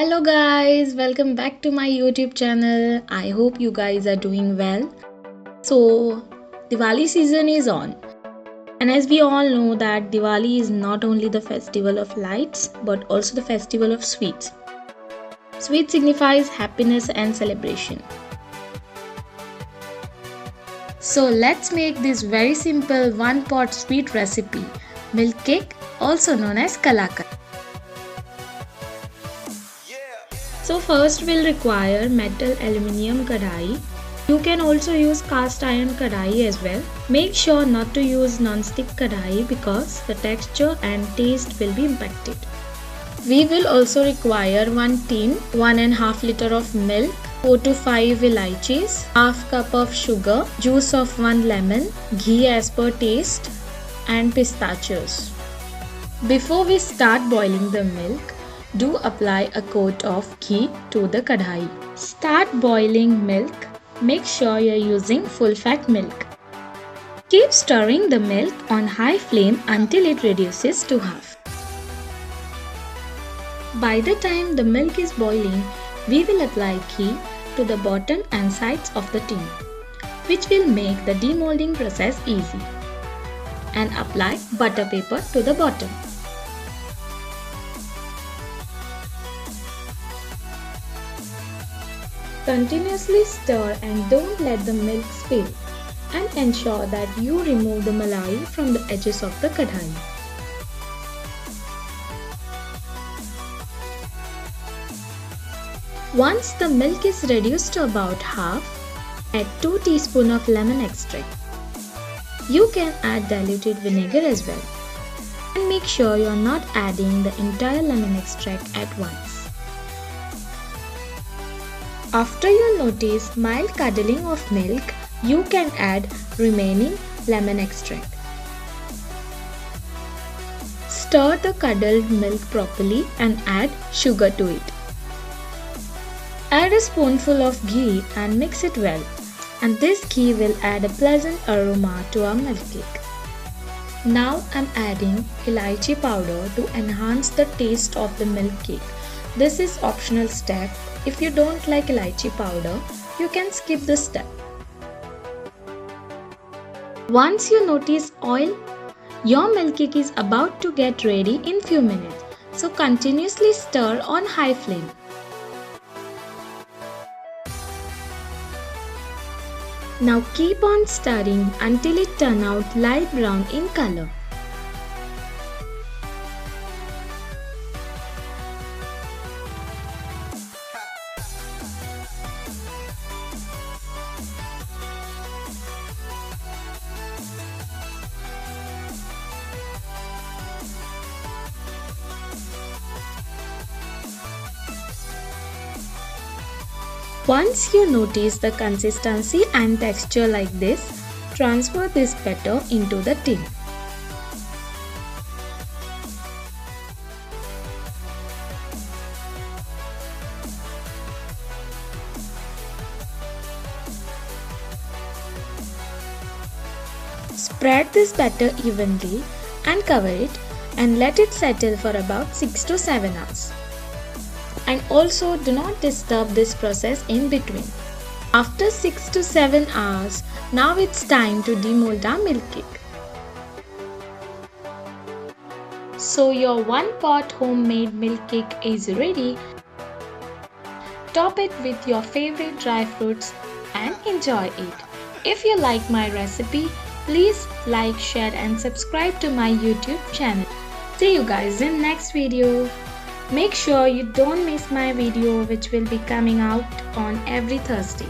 Hello guys, welcome back to my YouTube channel. I hope you guys are doing well. So, Diwali season is on. And as we all know that Diwali is not only the festival of lights but also the festival of sweets. Sweet signifies happiness and celebration. So, let's make this very simple one-pot sweet recipe, milk cake, also known as Kalakand. So first we'll require metal aluminium kadai. You can also use cast iron kadai as well. Make sure not to use non-stick kadai because the texture and taste will be impacted. We will also require 1 tin, 1.5 liter of milk, 4 to 5 elaichis, half cup of sugar, juice of 1 lemon, ghee as per taste and pistachios. Before we start boiling the milk, do apply a coat of ghee to the kadai. Start boiling milk. Make sure you're using full fat milk. Keep stirring the milk on high flame until it reduces to half. By the time the milk is boiling, we will apply ghee to the bottom and sides of the tin, which will make the demolding process easy. And apply butter paper to the bottom. Continuously stir and don't let the milk spill, and ensure that you remove the malai from the edges of the kadai. Once the milk is reduced to about half, add 2 teaspoons of lemon extract. You can add diluted vinegar as well. And make sure you are not adding the entire lemon extract at once. After you notice mild curdling of milk, you can add remaining lemon extract. Stir the curdled milk properly and add sugar to it. Add a spoonful of ghee and mix it well, and this ghee will add a pleasant aroma to our milk cake. Now I am adding elaichi powder to enhance the taste of the milk cake. This is optional step. If you don't like elaichi powder, you can skip this step. Once you notice oil, your milk cake is about to get ready in few minutes. So continuously stir on high flame. Now keep on stirring until it turns out light brown in color. Once you notice the consistency and texture like this, transfer this batter into the tin. Spread this batter evenly and cover it and let it settle for about 6 to 7 hours. And also do not disturb this process in between. After 6 to 7 hours, now it's time to demold our milk cake. So your one pot homemade milk cake is ready. Top it with your favorite dry fruits and enjoy it. If you like my recipe, please like, share and subscribe to my YouTube channel. See you guys in next video. Make sure you don't miss my video which will be coming out on every Thursday.